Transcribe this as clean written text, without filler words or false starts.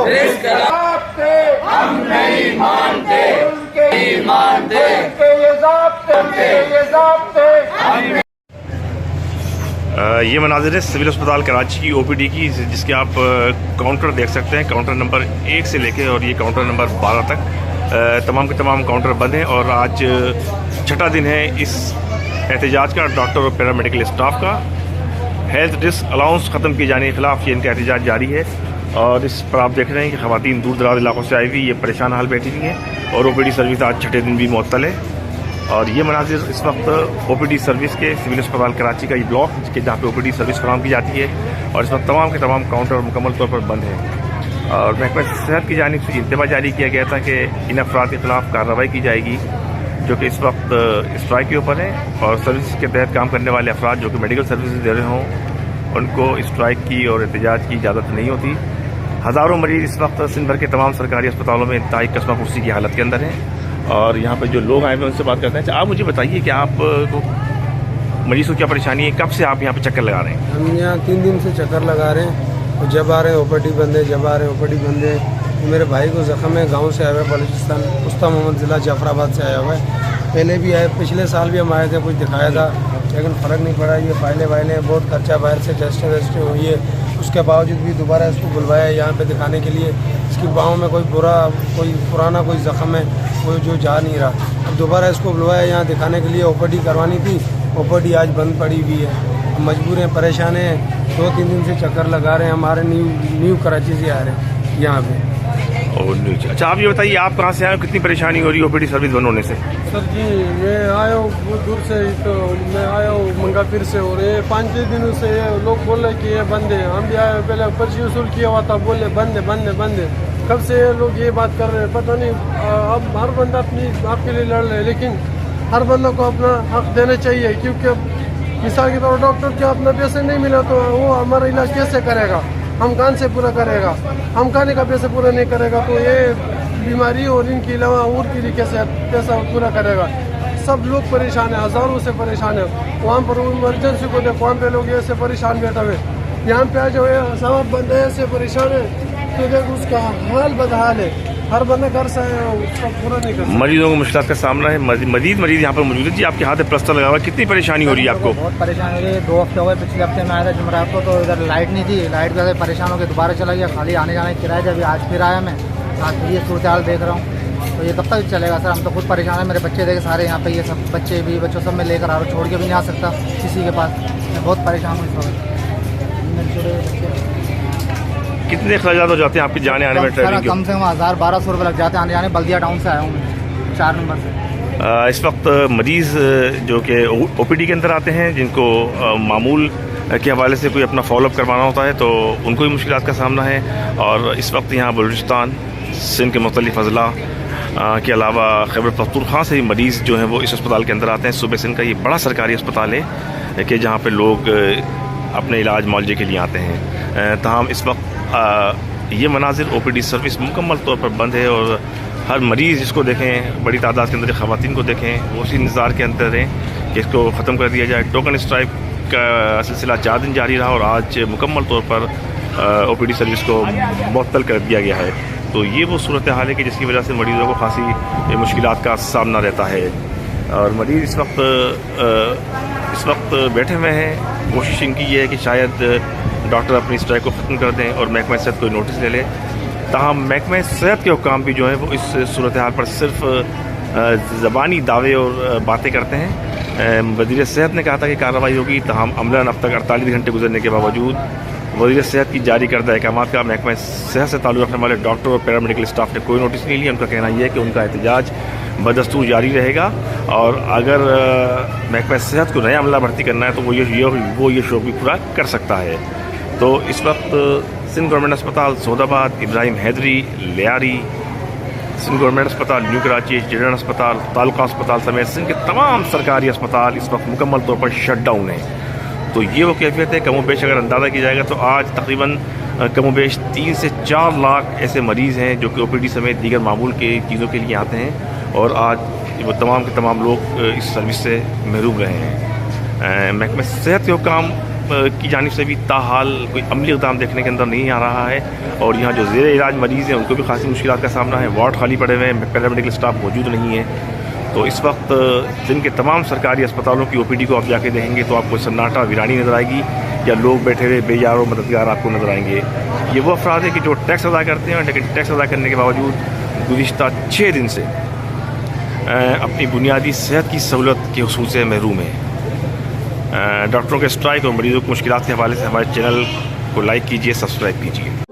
हम नहीं मानते, ये मनाजिर है सिविल अस्पताल कराची की ओपीडी की, जिसके आप काउंटर देख सकते हैं। काउंटर नंबर 1 से लेके और ये काउंटर नंबर 12 तक तमाम के तमाम काउंटर बंद हैं। और आज छठा दिन है इस एहतजाज का, डॉक्टर और पैरामेडिकल स्टाफ का। हेल्थ रिस्क अलाउंस ख़त्म किए जाने के खिलाफ ये इनका एहतजाज जारी है। और इस पर आप देख रहे हैं कि ख़वातीन दूर दराज इलाकों से आई हुई ये परेशान हाल बैठी हुई हैं। और ओपीडी सर्विस आज छठे दिन भी मुअत्तल है। और ये मनाजिर इस वक्त ओपीडी सर्विस के सिविल अस्पताल कराची का ये ब्लॉक, जिसके जहाँ पे ओपीडी सर्विस फराहम की जाती है। और इस वक्त तमाम के तमाम काउंटर मुकम्मल तौर पर बंद हैं। और महकमा सेहत की जानिब से इंतबा जारी किया गया था कि इन अफराद के खिलाफ कार्रवाई की जाएगी जो कि इस वक्त स्ट्राइक के ऊपर हैं। और सर्विस के तहत काम करने वाले अफराद जो कि मेडिकल सर्विसेज दे रहे हों, उनको स्ट्राइक की और एहतजाज की इजाज़त नहीं होती। हज़ारों मरीज़ इस वक्त सिंध भर के तमाम सरकारी अस्पतालों में इंतहाई कसमा कुर्सी की हालत के अंदर हैं। और यहाँ पे जो लोग आए हुए उनसे बात करते हैं। आप मुझे बताइए कि आप मरीज़ को क्या परेशानी है, कब से आप यहाँ पे चक्कर लगा रहे हैं? हम यहाँ 3 दिन से चक्कर लगा रहे हैं और जब आ रहे हैं ओपीडी बंद है, जब आ रहे हैं ओपीडी बंद है। मेरे भाई को ज़ख्म है, गांव से आया हुआ है, बलूचिस्तान उस्ता मोहम्मद ज़िला जाफराबाद से आया हुआ है। पहले भी आए, पिछले साल भी हम आए थे, कुछ दिखाया था लेकिन फ़र्क नहीं पड़ा। ये फाइलें बहुत खर्चा बाहर से टेस्टें वेस्टें हुई है, उसके बावजूद भी दोबारा इसको बुलवाया यहाँ पे दिखाने के लिए। इसकी बाहों में कोई पुराना कोई ज़ख्म है, वो जो जा नहीं रहा। अब दोबारा इसको बुलवाया यहाँ दिखाने के लिए। ओपीडी करवानी थी, ओपीडी आज बंद पड़ी हुई है। मजबूर हैं, परेशान हैं, 2-3 दिन से चक्कर लगा रहे हैं। हमारे न्यू कराची से आ रहे हैं यहाँ पे। अच्छा, आप ये बताइए आप कहाँ से आए हो, कितनी परेशानी हो रही है ओपीडी सर्विस बंद होने से? सर जी, मैं आया हूँ बहुत दूर से, तो मैं आया हूँ मंगापीर से। और ये 5-6 दिनों से लोग बोल रहे कि ये बंद है। हम भी आए, पहले पर्ची वसूल किया हुआ था, बोले बंद है बंद है बंद है। कब से ये लोग ये बात कर रहे हैं पता नहीं। अब हर बंदा अपनी आपके लिए लड़ रहे हैं, लेकिन हर बंदों को अपना हक देना चाहिए। क्योंकि मिसाल के तौर डॉक्टर को अपना पैसे नहीं मिला तो वो हमारा इलाज कैसे करेगा? हम कान से पूरा करेगा, हम खाने का पैसे पूरा नहीं करेगा तो ये बीमारी और इनके अलावा और के लिए कैसे पैसा पूरा करेगा? सब लोग परेशान हैं, हज़ारों से परेशान है। वहाँ पर इमरजेंसी को देखो, वहाँ पे लोग ऐसे परेशान बैठे हुए। यहाँ पे जो है सब बंदे ऐसे परेशान है तो देखो उसका हाल बदहाल है। हर बंदा घर से उसका पूरा नहीं कर। मरीजों को मुश्किल का सामना है। मरीज यहाँ पर मौजूद है। जी, आपके हाथ में प्लास्टर लगा हुआ है, कितनी परेशानी हो रही है आपको? बहुत परेशानी हो रही है। 2 हफ्ते हो गए, पिछले हफ्ते में आया था जुमेरात को, तो इधर लाइट नहीं थी। लाइट की वजह से परेशान होकर दोबारा चला गया। खाली आने जाने किराया था। अभी आज फिर आया मैं, आज फिर ये सूरत हाल देख रहा हूँ। तो ये कब तक चलेगा सर? हम तो खुद परेशान है। मेरे बच्चे देखे सारे यहाँ पे, ये सब बच्चे भी बच्चों सब में लेकर आ रहा हूँ, छोड़ के भी नहीं आ सकता किसी के पास। मैं बहुत परेशान हूँ इस वक्त। कितने खर्चात हो जाते हैं आपके जाने आने में? ट्रेनिंग कम से कम 1000-1200 रुपये लग जाते हैं आने जाने। बल्दिया टाउन से आया हूँ मैं, 4 नंबर से। इस वक्त मरीज़ जो कि ओपीडी के अंदर आते हैं, जिनको मामूल के हवाले से कोई अपना फॉलोअप करवाना होता है, तो उनको भी मुश्किलात का सामना है। और इस वक्त यहाँ बलूचिस्तान, सिंध के मुख्तलिफ अज़ला के अलावा खैबर पख्तूनख्वा से भी मरीज़ जो हैं वो इस अस्पताल के अंदर आते हैं। सुबह सिंध का ये बड़ा सरकारी अस्पताल है कि जहाँ पर लोग अपने इलाज मुआवजे के लिए आते हैं। तमाम इस वक्त ये मनाजिर ओपीडी सर्विस मुकम्मल तौर पर बंद है। और हर मरीज़ जिसको देखें, बड़ी तादाद के अंदर ख़वातीन को देखें, वो उसी इंतज़ार के अंदर हैं कि इसको ख़त्म कर दिया जाए। टोकन स्ट्राइक का सिलसिला 4 दिन जारी रहा और आज मुकम्मल तौर पर ओपीडी सर्विस को मुअत्तल कर दिया गया है। तो ये वो सूरत हाल है कि जिसकी वजह से मरीज़ों को खासी मुश्किलात का सामना रहता है। और मरीज़ इस वक्त बैठे हुए हैं। कोशिश इनकी ये है कि शायद डॉक्टर अपनी स्ट्राइक को ख़त्म कर दें और महकमा सेहत को नोटिस ले ले। ताहम महकमा सेहत के हुक्काम भी जो है वो इस सूरत हाल पर सिर्फ ज़बानी दावे और बातें करते हैं। वज़ीर सेहत ने कहा था कि कार्रवाई होगी, ताहम अमलन अब तक 48 घंटे गुजरने के बावजूद वज़ीर सेहत की जारी करदा अहकामात का महकमा सेहत से ताल्लुक़ रखने वाले डॉक्टर और पैरामेडिकल स्टाफ ने कोई नोटिस नहीं लिया। उनका कहना यह है कि उनका एहतजाज बदस्तूर जारी रहेगा। और अगर महकमा सेहत को नया अमला भर्ती करना है तो वो ये शौक़ भी पूरा कर सकता है। तो इस वक्त सिंध गवर्नमेंट अस्पताल सौदाबाद, इब्राहिम हैदरी, लियारी, सिंध गवर्नमेंट अस्पताल न्यू कराची, चिल्ड्रन अस्पताल, तालुका अस्पताल समेत सिंध के तमाम सरकारी अस्पताल इस वक्त मुकम्मल तौर पर शट डाउन है। तो ये वो कैफियत है। कमो बेश अगर अंदाज़ा किया जाएगा तो आज तकरीबन कमो बेश 3 से 4 लाख ऐसे मरीज़ हैं जो कि ओपीडी समेत दीगर मामूल के चीज़ों के लिए आते हैं। और आज वो तमाम के तमाम लोग इस सर्विस से महरूम रहे हैं। महकमा सेहत के हुक्काम की जानिब से भी ताहाल कोई अमली इक़दाम देखने के अंदर नहीं आ रहा है। और यहाँ जो ज़ेर इलाज मरीज़ हैं उनको भी खासी मुश्किलात का सामना है। वार्ड खाली पड़े हुए हैं, पैरामेडिकल स्टाफ मौजूद नहीं है। तो इस वक्त दिन के तमाम सरकारी अस्पतालों की OPD को आप जाके देखेंगे तो आपको सन्नाटा वीरानी नज़र आएगी, या लोग बैठे हुए बेयारो मददगार आपको नज़र आएंगे। ये वो अफराद है कि जो टैक्स अदा करते हैं, लेकिन टैक्स अदा करने के बावजूद गुज़िश्ता 6 दिन से अपनी बुनियादी सेहत की सहूलत के हुसूल से महरूम है। डॉक्टरों के स्ट्राइक और मरीज़ों की मुश्किलात के हवाले से हमारे चैनल को लाइक कीजिए, सब्सक्राइब कीजिए।